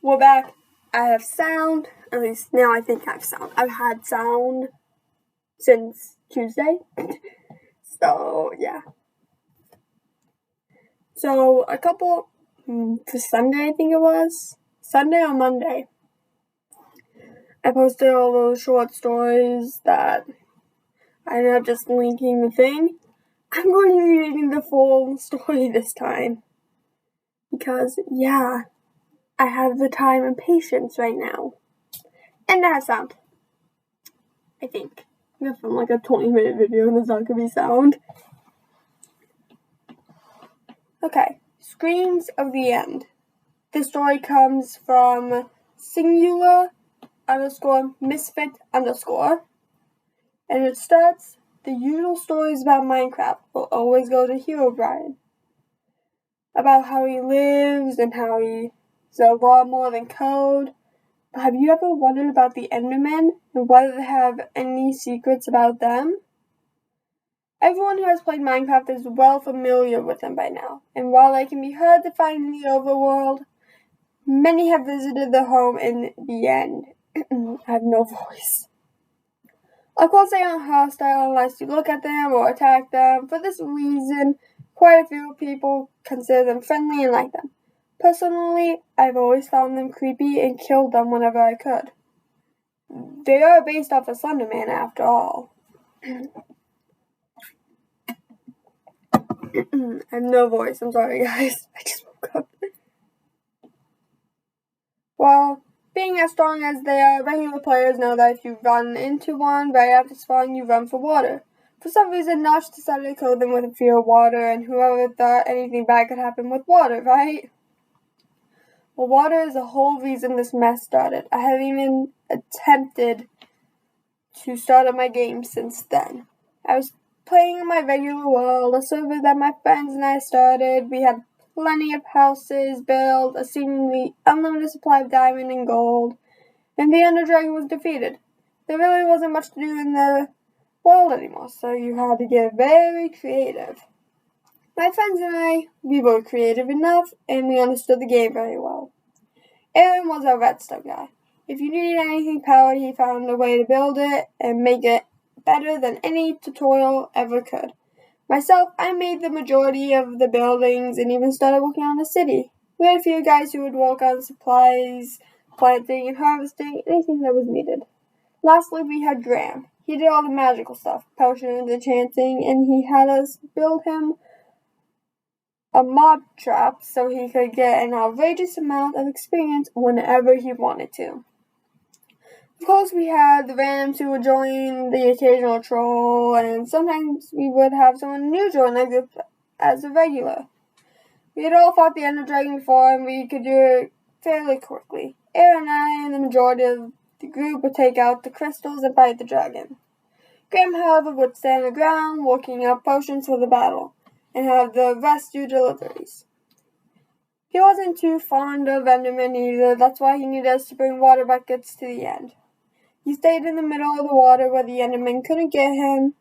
We're back. I have sound. At least now I think I have sound. I've had sound since Tuesday. So, yeah. So, for Sunday, I think it was. Sunday or Monday. I posted all those short stories that I ended up just linking the thing. I'm going to be reading the full story this time. Because, yeah, I have the time and patience right now. And I have sound. I think. I'm gonna film like a 20-minute video and there's not gonna be sound. Okay. Screams of the End. This story comes from singular_misfit_. And it starts, the usual stories about Minecraft will always go to Herobrine. About how he lives and how he's a lot more than code. But have you ever wondered about the Endermen and whether they have any secrets about them? Everyone who has played Minecraft is well familiar with them by now, and while they can be hard to find in the overworld, many have visited their home in the end. I have no voice. Of course, they aren't hostile unless you look at them or attack them. For this reason, quite a few people consider them friendly and like them. Personally, I've always found them creepy and killed them whenever I could. They are based off of Slenderman, after all. I have no voice. I'm sorry, guys. I just woke up. Well, being as strong as they are, regular players know that if you run into one right after spawn, you run for water. For some reason, Notch decided to kill them with a fear of water, and whoever thought anything bad could happen with water, right? Well, water is the whole reason this mess started. I haven't even attempted to start up my game since then. I was playing in my regular world, a server that my friends and I started. We had plenty of houses built, a seemingly unlimited supply of diamond and gold, and the Ender Dragon was defeated. There really wasn't much to do in the world anymore, so you had to get very creative. My friends and I, we were creative enough, and we understood the game very well. Aaron was our redstone guy. If you needed anything powered, he found a way to build it and make it better than any tutorial ever could. Myself, I made the majority of the buildings and even started working on the city. We had a few guys who would work on supplies, planting and harvesting, anything that was needed. Lastly, we had Graham. He did all the magical stuff, potions, enchanting, and he had us build him a mob trap so he could get an outrageous amount of experience whenever he wanted to. Of course, we had the randoms who would join the occasional troll, and sometimes we would have someone new join as a regular. We had all fought the Ender Dragon before, and we could do it fairly quickly. Aaron and I and the majority of the group would take out the crystals and fight the dragon. Graham, however, would stand the ground, working up potions for the battle, and have the rest do deliveries. He wasn't too fond of Endermen either, that's why he needed us to bring water buckets to the end. He stayed in the middle of the water where the Endermen couldn't get him.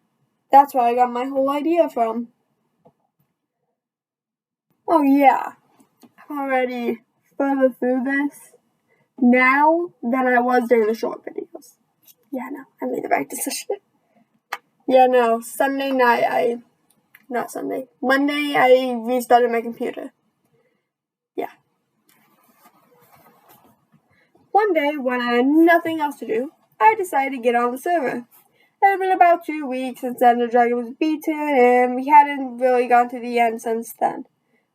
That's where I got my whole idea from. Oh yeah, I'm already further through this now than I was during the short videos. Yeah, no, I made the right decision. Yeah, no, Monday I restarted my computer. Yeah. One day, when I had nothing else to do, I decided to get on the server. It had been about 2 weeks since the Ender Dragon was beaten, and we hadn't really gone to the end since then.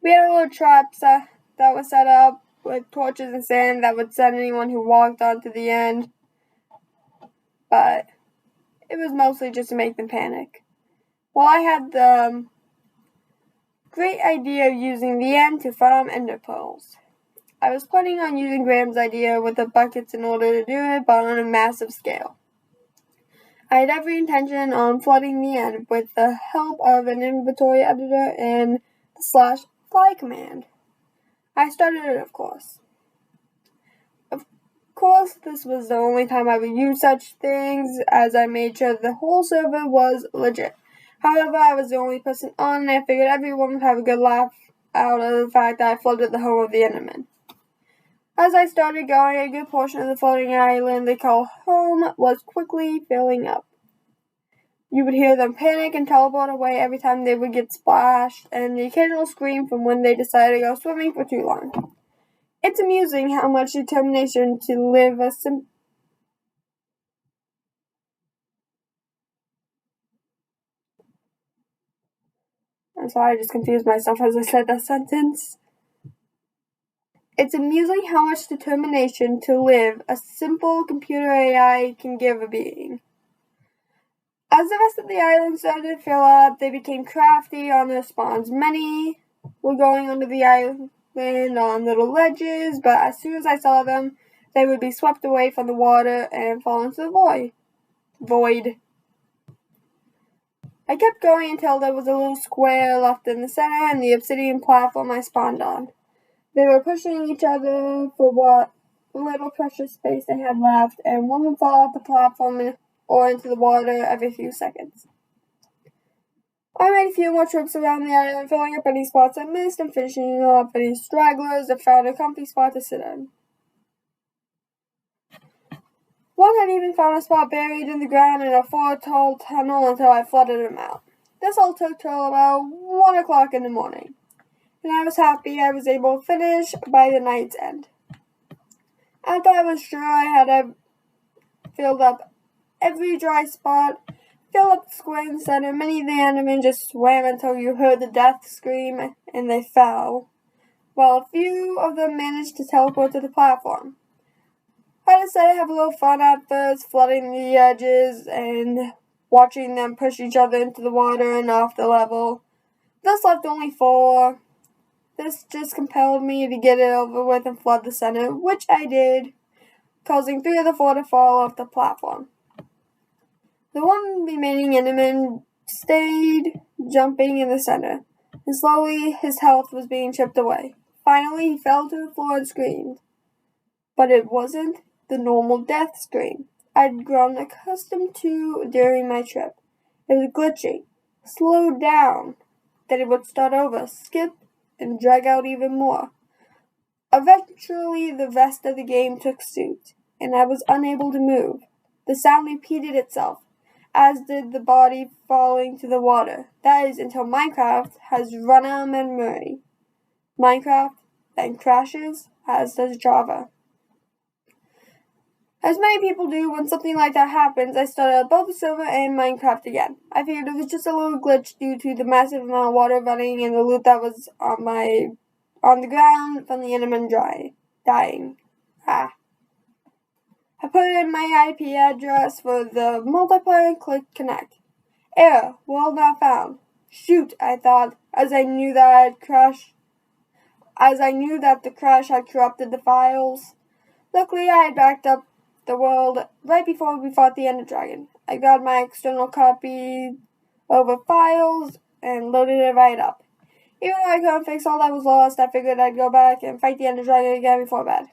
We had a little traps that was set up with torches and sand that would send anyone who walked onto the end, but it was mostly just to make them panic. Well, I had the great idea of using the end to farm ender pearls. I was planning on using Graham's idea with the buckets in order to do it, but on a massive scale. I had every intention on flooding the end with the help of an inventory editor and the /fly command. I started it, of course. Of course, this was the only time I would use such things, as I made sure the whole server was legit. However, I was the only person on, and I figured everyone would have a good laugh out of the fact that I flooded the home of the Enderman. As I started going, a good portion of the floating island they call home was quickly filling up. You would hear them panic and teleport away every time they would get splashed, and the occasional scream from when they decided to go swimming for too long. It's amusing how much determination to live a simple. I'm sorry, I just confused myself as I said that sentence. It's amusing how much determination to live a simple computer AI can give a being. As the rest of the island started to fill up, they became crafty on their spawns. Many were going under the island on little ledges, but as soon as I saw them, they would be swept away from the water and fall into the void. I kept going until there was a little square left in the center and the obsidian platform I spawned on. They were pushing each other for what little precious space they had left, and one would fall off the platform or into the water every few seconds. I made a few more trips around the island, filling up any spots I missed and finishing off any stragglers that found a comfy spot to sit in. One had even found a spot buried in the ground in a 4-tall tunnel until I flooded him out. This all took till about 1 o'clock in the morning, and I was happy I was able to finish by the night's end. After I was sure I had filled up every dry spot, filled up the square in the center, many of the Endermen just swam until you heard the death scream and they fell, while a few of them managed to teleport to the platform. I decided to have a little fun at first, flooding the edges and watching them push each other into the water and off the level. This left only 4. This just compelled me to get it over with and flood the center, which I did, causing 3 of the 4 to fall off the platform. The one remaining Enderman stayed jumping in the center, and slowly his health was being chipped away. Finally, he fell to the floor and screamed. But it wasn't the normal death scream I'd grown accustomed to during my trip. It was glitching, slowed down, then it would start over, skip, and drag out even more. Eventually, the rest of the game took suit, and I was unable to move. The sound repeated itself, as did the body falling to the water. That is until Minecraft has Runham and Murray. Minecraft then crashes, as does Java. As many people do when something like that happens, I started both the server and Minecraft again. I figured it was just a little glitch due to the massive amount of water running and the loot that was on the ground from the Enderman dying. I put in my IP address for the multiplayer and clicked connect. Error, world not found. Shoot, I thought, as I knew that the crash had corrupted the files. Luckily, I had backed up the world right before we fought the Ender Dragon. I got my external copy over files and loaded it right up. Even though I couldn't fix all that was lost, I figured I'd go back and fight the Ender Dragon again before bed.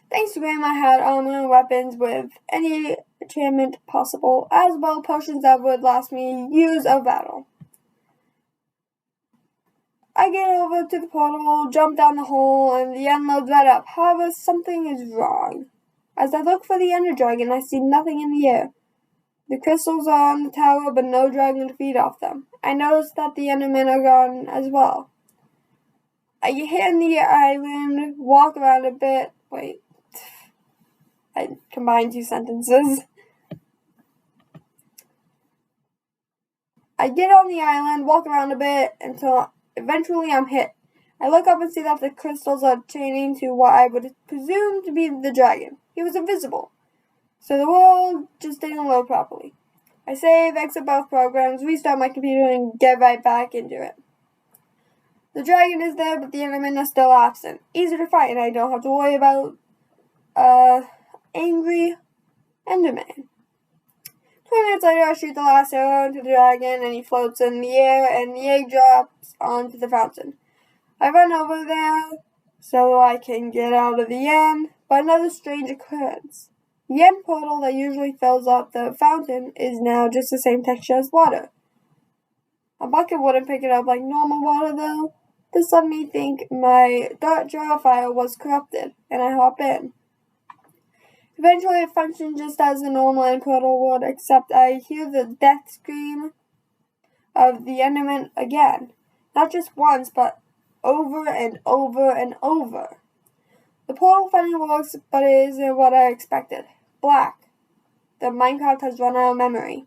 Thanks to Grandma, I had armor and weapons with any enchantment possible, as well potions that would last me years of battle. I get over to the portal, jump down the hole, and the end loads right up. However, something is wrong. As I look for the Ender Dragon, I see nothing in the air. The crystals are on the tower, but no dragon to feed off them. I notice that the Endermen are gone as well. I get hit in the island, walk around a bit. Wait. I combined 2 sentences. I get on the island, walk around a bit, until eventually I'm hit. I look up and see that the crystals are chaining to what I would presume to be the dragon. He was invisible, so the world just didn't load properly. I save, exit both programs, restart my computer, and get right back into it. The dragon is there, but the Endermen are still absent. Easier to fight, and I don't have to worry about angry Enderman. 20 minutes later, I shoot the last arrow into the dragon, and he floats in the air, and the egg drops onto the fountain. I run over there so I can get out of the end, but another strange occurrence. The end portal that usually fills up the fountain is now just the same texture as water. A bucket wouldn't pick it up like normal water, though. This let me think my .jar file was corrupted, and I hop in. Eventually it functioned just as a normal input would, except I hear the death scream of the Enderman again. Not just once, but over and over and over. The portal finally works, but it isn't what I expected. Black. The Minecraft has run out of memory.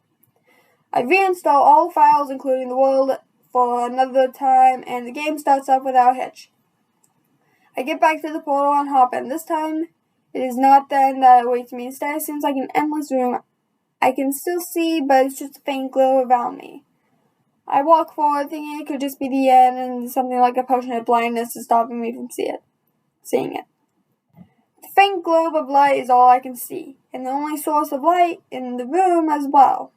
I reinstall all files, including the world, for another time, and the game starts up without a hitch. I get back to the portal and hop in. This time, it is not the end that awaits me. Instead, it seems like an endless room. I can still see, but it's just a faint glow around me. I walk forward, thinking it could just be the end, and something like a potion of blindness is stopping me from seeing it. The faint globe of light is all I can see, and the only source of light in the room as well.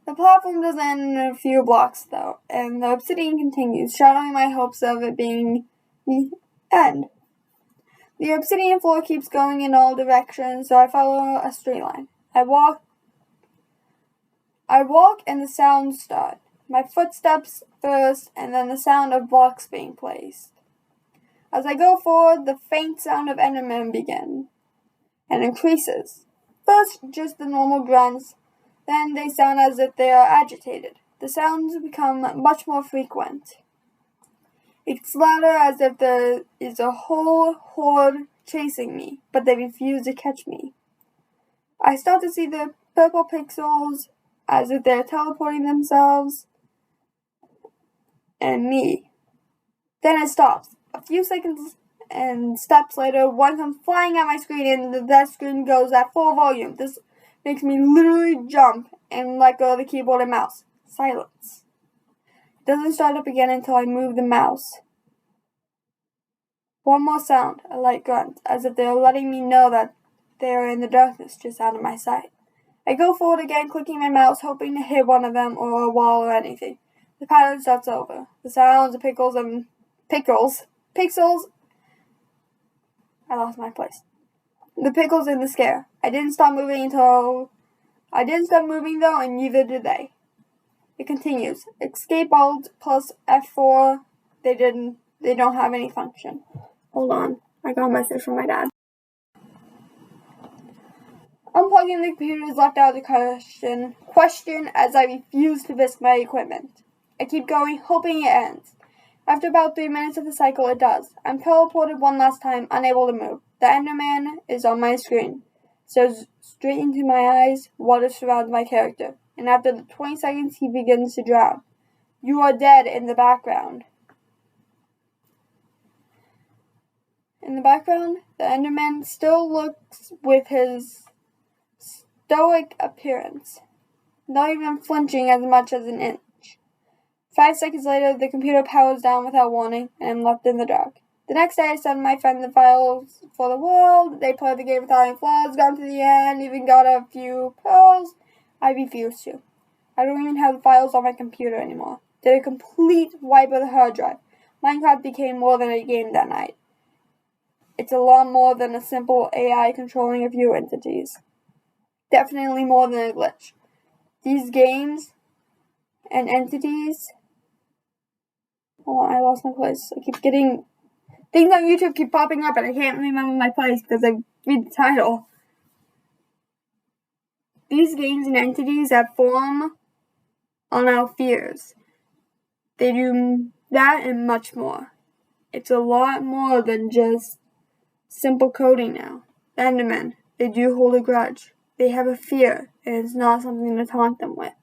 The platform does end in a few blocks, though, and the obsidian continues, shadowing my hopes of it being the end. The obsidian floor keeps going in all directions, so I follow a straight line. I walk, and the sounds start. My footsteps first, and then the sound of blocks being placed. As I go forward, the faint sound of Endermen begins and increases. First, just the normal grunts, then they sound as if they are agitated. The sounds become much more frequent. It's louder, as if there is a whole horde chasing me, but they refuse to catch me. I start to see the purple pixels as if they're teleporting themselves and me. Then it stops. A few seconds and steps later, one comes flying at my screen, and that screen goes at full volume. This makes me literally jump and let go of the keyboard and mouse. Silence. It doesn't start up again until I move the mouse. One more sound, a light grunt, as if they are letting me know that they are in the darkness just out of my sight. I go forward again, clicking my mouse, hoping to hit one of them or a wall or anything. The pattern starts over. The sounds of pixels. I lost my place. The pickles in the scare. I didn't stop moving though, and neither did they. It continues. Escape Alt plus F4. They don't have any function. Hold on. I got a message from my dad. Unplugging the computer is left out of the question as I refuse to risk my equipment. I keep going, hoping it ends. After about 3 minutes of the cycle, it does. I'm teleported one last time, unable to move. The Enderman is on my screen. Stares straight into my eyes. Water surrounds my character. And after the 20 seconds, he begins to drown. You are dead in the background. In the background, the Enderman still looks with his stoic appearance, not even flinching as much as an inch. 5 seconds later, the computer powers down without warning, and I'm left in the dark. The next day, I send my friend the files for the world. They play the game without any flaws, gone to the end, even got a few pearls. I refuse to. I don't even have the files on my computer anymore. Did a complete wipe of the hard drive. Minecraft became more than a game that night. It's a lot more than a simple AI controlling a few entities. Definitely more than a glitch. These games and entities... Oh, I lost my place. I keep getting... Things on YouTube keep popping up and I can't remember my place because I read the title. These games and entities that form on our fears. They do that and much more. It's a lot more than just simple coding now. The Endermen, they do hold a grudge. They have a fear, and it's not something to taunt them with.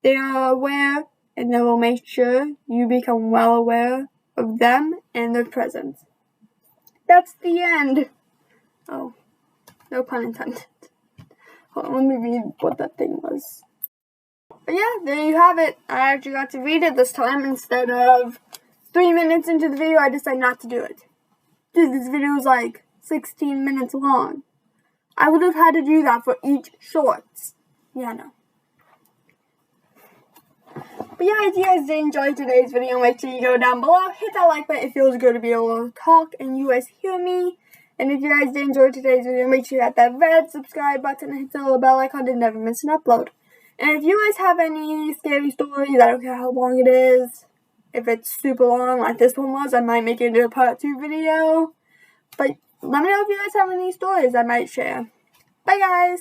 They are aware, and they will make sure you become well aware of them and their presence. That's the end. Oh, no pun intended. Hold on, let me read what that thing was. But yeah, there you have it. I actually got to read it this time instead of 3 minutes into the video. I decided not to do it. Dude, this video is like 16 minutes long. I would have had to do that for each shorts. Yeah, no. But yeah, if you guys did enjoy today's video, make sure you go down below, hit that like button. It feels good to be able to talk and you guys hear me. And if you guys did enjoy today's video, make sure you hit that red subscribe button and hit the little bell icon to never miss an upload. And if you guys have any scary stories, I don't care how long it is, If it's super long like this one was, I might make it into a part 2 video. But let me know if you guys have any stories I might share. Bye guys!